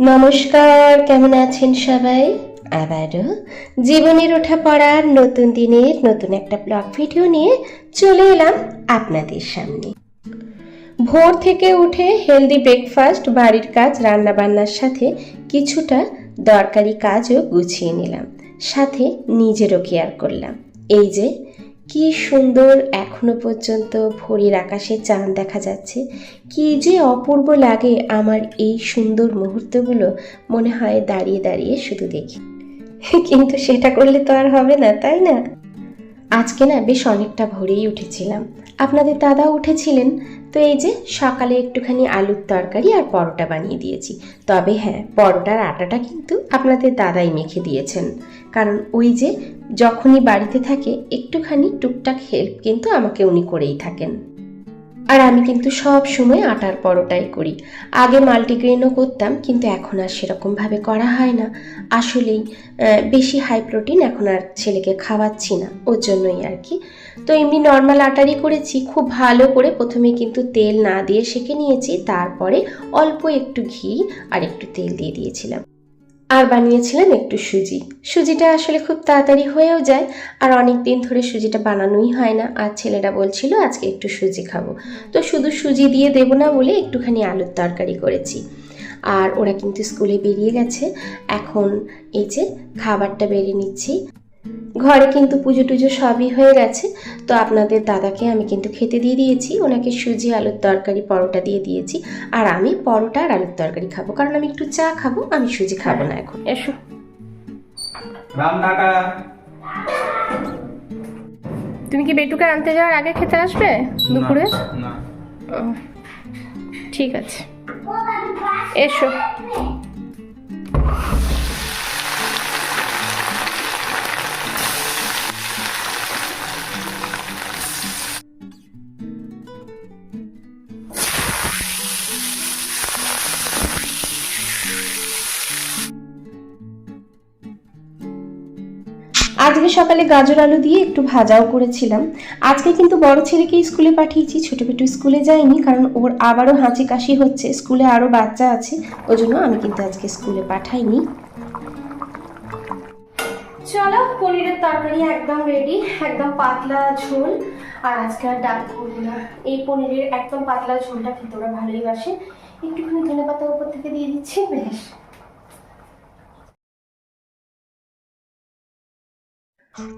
নমস্কার, কেমন আছেন সবাই? আবারও জীবনের ওঠা পড়ার নতুন দিনের নতুন একটা ব্লগ ভিডিও নিয়ে চলে এলাম আপনাদের সামনে। ভোর থেকে উঠে হেলদি ব্রেকফাস্ট, বাড়ির কাজ, রান্না বান্নার সাথে কিছুটা দরকারি কাজও গুছিয়ে নিলাম, সাথে নিজেরও কেয়ার করলাম। এই যে কি সুন্দর এখনো পর্যন্ত ভোরের আকাশে চাঁদ দেখা যাচ্ছে, কি যে অপূর্ব লাগে আমার এই সুন্দর মুহূর্তগুলো। মনে হয় দাঁড়িয়ে দাঁড়িয়ে শুধু দেখি, কিন্তু সেটা করলে তো আর হবে না, তাই না? আজকে না বেশ অনেকটা ভোরেই উঠেছিলাম, আপনাদের দাদা উঠেছিলেন। তো এই যে সকালে একটুখানি আলুর তরকারি আর পরোটা বানিয়ে দিয়েছি। তবে হ্যাঁ, পরোটার আটাটা কিন্তু আপনাদের দাদাই মেখে দিয়েছেন, কারণ ওই যে যখনই বাড়িতে থাকে একটুখানি টুকটাক হেল্প কিন্তু আমাকে উনি করেই থাকেন। আর আমি কিন্তু সব সময় আটার পরোটাই করি। আগে মাল্টিগ্রেনও করতাম, কিন্তু এখন আর সেরকমভাবে করা হয় না। আসলেই বেশি হাই প্রোটিন এখন আর ছেলেকে খাওয়াচ্ছি না, ওর জন্যই আর কি। তো এমনি নর্মাল আটারই করেছি, খুব ভালো করে প্রথমে কিন্তু তেল না দিয়ে সেঁকে নিয়েছি, তারপরে অল্প একটু ঘি আর একটু তেল দিয়ে দিয়েছিলাম। আর বানিয়েছিলাম একটু সুজিটা আসলে খুব তাড়াতাড়ি হয়েও যায়, আর অনেক দিন ধরে সুজিটা বানানোই হয় না। আর ছেলেরা বলছিল আজকে একটু সুজি খাবো, তো শুধু সুজি দিয়ে দেবো না বলে একটুখানি আলুর তরকারি করেছি। আর ওরা কিন্তু স্কুলে বেরিয়ে গেছে, এখন এই যে খাবারটা বেড়ে নিচ্ছি। ঘরে কিন্তু পুজো টুজো সবই হয়ে গেছে। তো আপনাদের দাদাকে আমি কিন্তু খেতে দিয়ে দিয়েছি, ওনাকে সুজি আলুর তরকারি পরোটা দিয়ে দিয়েছি। আর আমি পরোটা আর আলুর তরকারি খাবো, কারণ আমি একটু চা খাবো, আমি সুজি খাবো না এখন। এসো তুমি কি বেটুকে আনতে যাওয়ার আগে খেতে আসবে দুপুরে? না। ঠিক আছে, এসো। আজকে সকালে গাজর আলু দিয়ে একটু ভাজাও করেছিলাম। আজকে কিন্তু বড় ছেলেকে স্কুলে পাঠিয়েছি, ছোট পেটু স্কুলে যায়নি, কারণ ওর আবারও হাঁচি কাশি হচ্ছে, স্কুলে আরও বাচ্চা আছে, ওই জন্য আমি কিন্তু আজকে স্কুলে পাঠাইনি। চলো, পনিরের তরকারি একদম রেডি, একদম পাতলা ঝোল। আর আজকে আর ডাল করবো না, এই পনিরের একদম পাতলা ঝোলটা খেতে ওরা ভালোই বাসে। একটুখানি ধনেপাতা উপর থেকে দিয়ে দিচ্ছি, বেশ।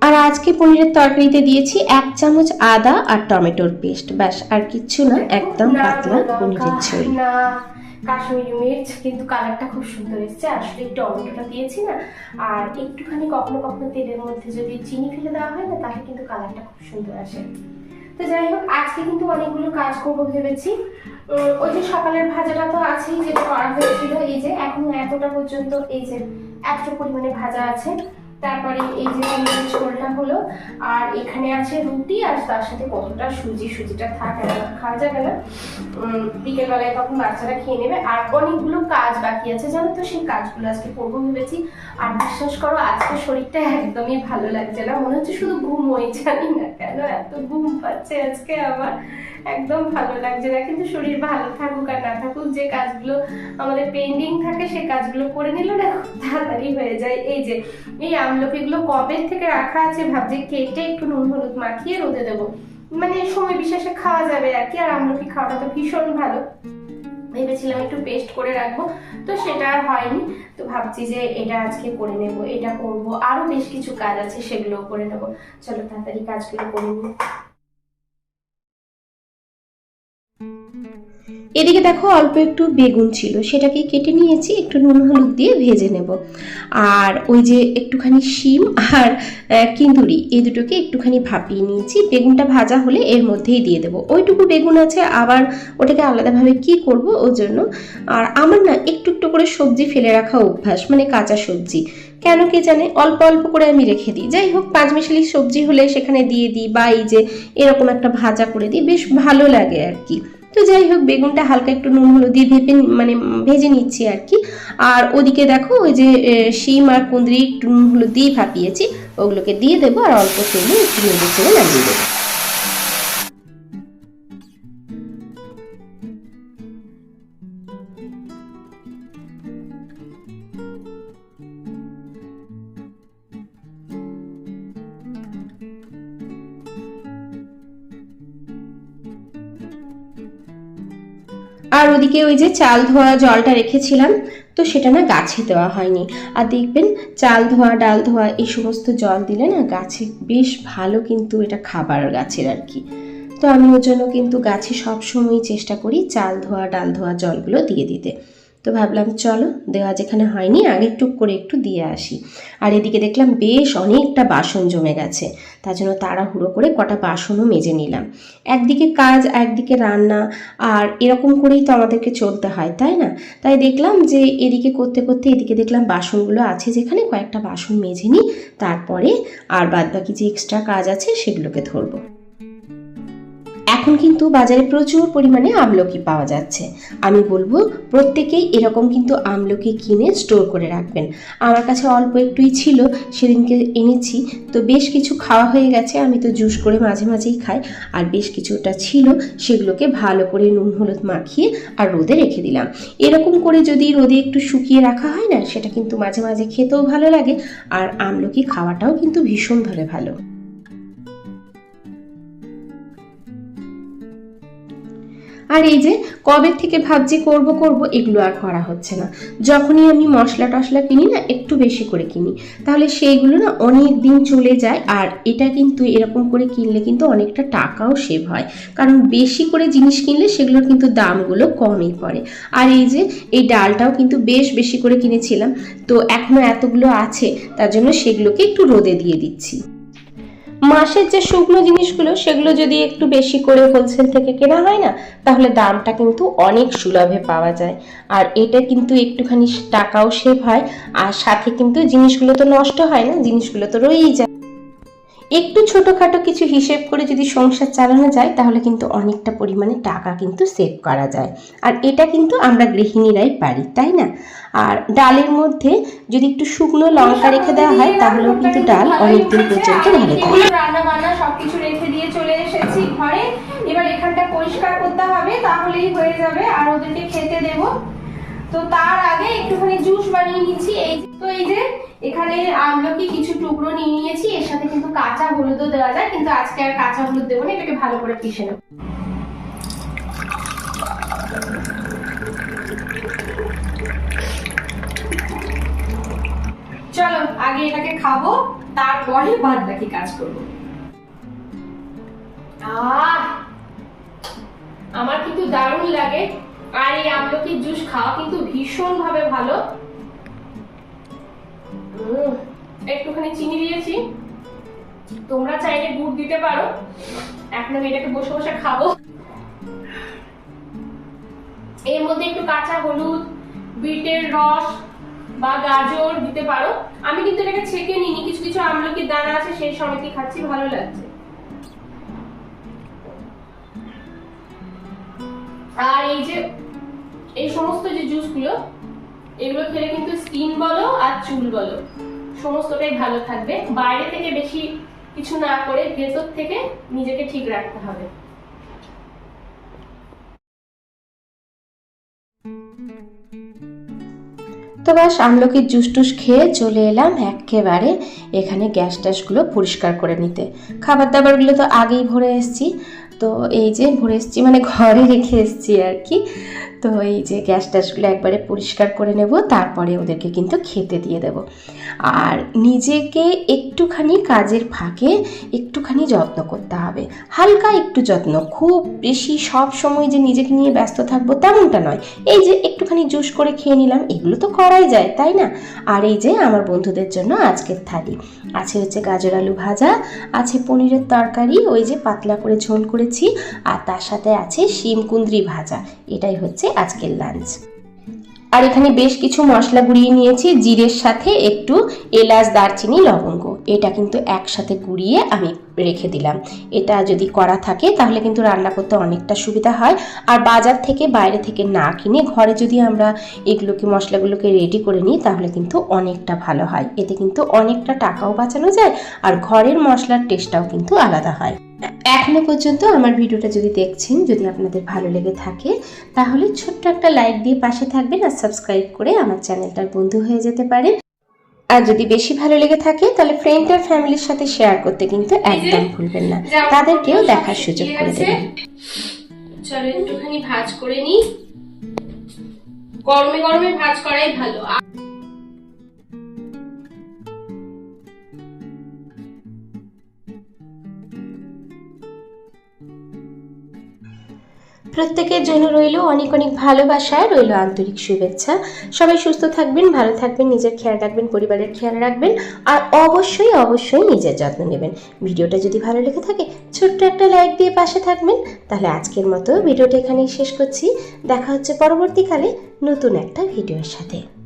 আর আজকে পনিরের তরকারিতে দিয়েছি 1 চামচ আদা আর টমেটোর পেস্ট, ব্যাস, আর কিচ্ছু না, একদম পাতলা পনিরের ঝোল। না কাশ্মীরি মির্চ, কিন্তু কালারটা খুব সুন্দর এসেছে, আসলে একটু টমেটোটা দিয়েছি না। আর একটুখানি কখনো কখনো তেলের মধ্যে যদি চিনি ফেলে দেওয়া হয় না, তাহলে কিন্তু কালারটা খুব সুন্দর আসে। তো যাই হোক, আজকে কিন্তু অনেকগুলো কাজ করবো ভেবেছি। ওই যে সকালের ভাজাটা তো আছেই, যেটা করা হয়েছিল, এই যে এখনো এতটা পর্যন্ত এই যে এতটা পরিমাণে ভাজা আছে। তারপরে এই যে পনিরের ঝোলটা হলো, আর এখানে আছে রুটি, আর তার সাথে কতটা সুজিটা থাকে না, খাওয়া যাবে না, বিকেলবেলায় তখন বাচ্চারা খেয়ে নেবে। আর অনেকগুলো কাজ বাকি আছে জানো তো, সেই কাজগুলো আজকে করবো ভেবেছি। আর বিশ্বাস করো, আজকে শরীরটা একদমই ভালো লাগছে না, মনে হচ্ছে শুধু ঘুম হয়ে, জানি না কেন এত ঘুম পাচ্ছে আজকে আমার, একদম ভালো লাগছে না। কিন্তু শরীর ভালো থাকুক আর না থাকুক, যে কাজগুলো আমাদের পেন্ডিং থাকে সে কাজগুলো করে নিলে না খুব তাড়াতাড়ি হয়ে যায়। এই যে এই আমলকিগুলো কবে থেকে রাখা আছে, ভাবছি কেটে একটু নুন হলুদ মাখিয়ে রোদে দেবো, মানে সময় বিশেষে খাওয়া যাবে আর কি। আর আমলকি খাওয়াটা তো ভীষণ ভালো, ভেবেছিলাম একটু পেস্ট করে রাখবো, তো সেটা আর হয়নি। তো ভাবছি যে এটা আজকে করে নেব, এটা করব, আরো বেশ কিছু কাজ আছে সেগুলোও করে নেব। চলো তাড়াতাড়ি কাজগুলো করে নিই। এদিকে দেখো, অল্প একটু বেগুন ছিল, সেটাকে কেটে নিয়েছি, একটু নুন হলুদ দিয়ে ভেজে নেব। আর ওই যে একটুখানি শিম আর কিন্দুরি, এই দুটোকে একটুখানি ভাপিয়ে নিয়েছি, বেগুনটা ভাজা হলে এর মধ্যেই দিয়ে দেবো। ওইটুকু বেগুন আছে, আবার ওটাকে আলাদাভাবে কি করব ওর জন্য। আর আমার না একটু একটু করে সবজি ফেলে রাখা অভ্যাস, মানে কাঁচা সবজি, কেন কে জানে, অল্প অল্প করে আমি রেখে দিই। যাই হোক, পাঁচমিশালি সবজি হলে সেখানে দিয়ে দিই, বা এই যে এরকম একটা ভাজা করে দিই, বেশ ভালো লাগে আর কি। তো যাই হোক, বেগুনটা হালকা একটু নুন হলুদ দিয়ে ভেজে নিচ্ছি আর কি। আর ওদিকে দেখো, ওই যে শিম আর কুঁদরি একটু নুন হলুদ দিয়ে ভাপিয়েছি, ওগুলোকে দিয়ে দেবো, আর অল্প তেলে একটু নেড়ে চেড়ে নামিয়ে দেবো। আর ওদিকে ওই যে চাল ধোয়া জলটা রেখেছিলাম, তো সেটা না গাছে দেওয়া হয়নি। আর দেখবেন চাল ধোয়া ডাল ধোয়া এই সমস্ত জল দিলে না গাছে বেশ ভালো, কিন্তু এটা খাবার গাছের আর কি। তো আমি ওর জন্য কিন্তু গাছে সবসময় চেষ্টা করি চাল ধোয়া ডাল ধোয়া জলগুলো দিয়ে দিতে। তো ভাবলাম চলো দেওয়া যেখানে হয়নি আগে টুক করে একটু দিয়ে আসি। আর এদিকে দেখলাম বেশ অনেকটা বাসন জমে গেছে, তার জন্য তাড়াহুড়ো করে কটা বাসনও মেজে নিলাম। একদিকে কাজ একদিকে রান্না, আর এরকম করেই তো আমাদেরকে চলতে হয়, তাই না? তাই দেখলাম যে এদিকে করতে করতে এদিকে দেখলাম বাসনগুলো আছে যেখানে, কয়েকটা বাসন মেজে নিই, তারপরে আর বাদবাকি যে এক্সট্রা কাজ আছে সেগুলোকে ধরবো। এখন কিন্তু বাজারে প্রচুর পরিমাণে আমলকি পাওয়া যাচ্ছে। আমি বলবো প্রত্যেকেই এরকম কিন্তু আমলকি কিনে স্টোর করে রাখবেন। আমার কাছে অল্প একটুই ছিল, সেদিনকে এনেছি, তো বেশ কিছু খাওয়া হয়ে গেছে। আমি তো জুস করে মাঝে মাঝেই খাই, আর বেশ কিছুটা ছিল, সেগুলোকে ভালো করে নুন হলুদ মাখিয়ে আর রোদে রেখে দিলাম। এরকম করে যদি রোদে একটু শুকিয়ে রাখা হয় না, সেটা কিন্তু মাঝে মাঝে খেতেও ভালো লাগে, আর আমলকি খাওয়াটাও কিন্তু ভীষণভাবে ভালো। আর এই যে কবে থেকে ভাবছি করব করব, এগুলো আর করা হচ্ছে না। যখনই আমি মশলা টশলা কিনি না, একটু বেশি করে কিনি, তাহলে সেইগুলো না অনেক দিন চলে যায়। আর এটা কিন্তু এরকম করে কিনলে কিন্তু অনেকটা টাকাও সেভ হয়, কারণ বেশি করে জিনিস কিনলে সেগুলোর কিন্তু দামগুলো কমই পড়ে। আর এই যে এই ডালটাও কিন্তু বেশ বেশি করে কিনেছিলাম, তো এখনো এতগুলো আছে, তার জন্য সেগুলোকে একটু রোদে দিয়ে দিচ্ছি। মাসের যে শুকনো জিনিসগুলো সেগুলো যদি একটু বেশি করে হোলসেল থেকে কেনা হয় না, তাহলে দামটা কিন্তু অনেক সুলভে পাওয়া যায়। আর এটা কিন্তু একটুখানি টাকাও সেভ হয়, আর সাথে কিন্তু জিনিসগুলো তো নষ্ট হয় না, জিনিসগুলো তো রয়েই যায়। একটু ছোটোখাটো কিছু হিসেব করে যদি সংসার চালানো যায়, তাহলে কিন্তু অনেকটা পরিমাণে টাকা কিন্তু সেভ করা যায়। আর এটা কিন্তু আমরা গৃহিণীরাই পারি, তাই না? আর ডালের মধ্যে যদি একটু শুকনো লঙ্কা রেখে দেওয়া হয়, তাহলেও কিন্তু ডাল অনেকদিন পর্যন্ত ভালো থাকে। রান্না বান্না সবকিছু রেখে দিয়ে চলে এসেছি ঘরে। এবার এখানটা পরিষ্কার করতে হবে, তাহলেই হয়ে যাবে, আর ওদেরকে খেতে দেব। তো তার আগে একটুখানি জুস বানিয়ে নিচ্ছি। এই যে এখানে আমলকি কিছু টুকরো নিয়ে নিয়েছি, এর সাথে কিন্তু কাঁচা হলুদও দেওয়া যায়, কিন্তু আজকে আর কাঁচা হলুদ দেবো না, এটাকে ভালো করে পিষে নেব। চলো আগে এটাকে খাবো, তারপরে বাদ বাকি কাজ করবো। আমার কিন্তু দারুণ লাগে, আর এই আমলকির জুস খাওয়া কিন্তু ভীষণ ভাবে ভালো। একটুখানি চিনি দিয়েছি, তোমরা চাইলে গুড় দিতে পারো। এখন আমি এটাকে বসে বসে খাবো। এর মধ্যে একটু কাঁচা হলুদ, বিটের রস বা গাজর দিতে পারো। আমি কিন্তু এটাকে ছেঁকে নিইনি, কিছু কিছু আমলকির দানা আছে সেই সমেত খাচ্ছি, ভালো লাগছে। আর এই যে এই সমস্ত যে জুসগুলো, এগুলো খেলে কিন্তু স্কিন বলো আর চুল বলো সমস্তটাই ভালো থাকবে। বাইরে থেকে বেশি কিছু না করে ভেতর থেকে নিজেকে ঠিক রাখতে হবে। তো ব্যাস আমলকির জুস টুস খেয়ে চলে এলাম একেবারে এখানে গ্যাস ট্যাসগুলো পরিষ্কার করে নিতে। খাবার দাবারগুলো তো আগেই ভরে এসেছি, তো এই যে ভরে এসেছি মানে ঘরে রেখে এসেছি আর কি। তো এই যে গ্যাস ট্যাসগুলো একবারে পরিষ্কার করে নেব, তারপরে ওদেরকে কিন্তু খেতে দিয়ে দেব। আর নিজেকে একটুখানি কাজের ফাঁকে একটুখানি যত্ন করতে হবে, হালকা একটু যত্ন, খুব বেশি সব সময় যে নিজেকে নিয়ে ব্যস্ত থাকবো তেমনটা নয়। এই যে একটুখানি জুস করে খেয়ে নিলাম, এগুলো তো করাই যায়, তাই না? আর এই যে আমার বন্ধুদের জন্য আজকের থালি আছে হচ্ছে গাজর আলু ভাজা, আছে পনিরের তরকারি, ওই যে পাতলা করে ঝোল করেছি, আর তার সাথে আছে শিম কুঁদরি ভাজা। এটাই হচ্ছে আজকের লাঞ্চ। আর এখানে বেশ কিছু মশলা গুঁড়িয়ে নিয়েছি, জিরের সাথে একটু এলাচ দারচিনি লবঙ্গ, এটা কিন্তু একসাথে গুঁড়িয়ে আমি রেখে দিলাম। এটা যদি করা থাকে তাহলে কিন্তু রান্না করতে অনেকটা সুবিধা হয়। আর বাজার থেকে বাইরে থেকে না কিনে ঘরে যদি আমরা এগুলোকে মশলাগুলোকে রেডি করে নিই, তাহলে কিন্তু অনেকটা ভালো হয়। এতে কিন্তু অনেকটা টাকাও বাঁচানো যায়, আর ঘরের মশলার টেস্টটাও কিন্তু আলাদা হয়। এখনো পর্যন্ত আমার ভিডিওটা যদি দেখছেন, যদি আপনাদের ভালো লেগে থাকে, তাহলে ছোট্ট একটা লাইক দিয়ে পাশে থাকবেন, আর সাবস্ক্রাইব করে আমার চ্যানেলটার বন্ধু হয়ে যেতে পারেন। আর যদি বেশি ভালো লেগে থাকে তাহলে ফ্রেন্ড আর ফ্যামিলির সাথে শেয়ার করতে কিন্তু একদম ভুলবেন না, তাদেরকেও দেখার সুযোগ করে দেবেন। চলো একটুখানি ভাজ করে নিই। গরমে গরমে ভাজ করাই ভালো। প্রত্যেকের জন্য রইল অনেক অনেক ভালোবাসা, রইল আন্তরিক শুভেচ্ছা। সবাই সুস্থ থাকবেন, ভালো থাকবেন, নিজের খেয়াল রাখবেন, পরিবারের খেয়াল রাখবেন, আর অবশ্যই অবশ্যই নিজের যত্ন নেবেন। ভিডিওটা যদি ভালো লেগে থাকে ছোট্ট একটা লাইক দিয়ে পাশে থাকবেন। তাহলে আজকের মতো ভিডিওটা এখানেই শেষ করছি। দেখা হচ্ছে পরবর্তীকালে নতুন একটা ভিডিওর সাথে।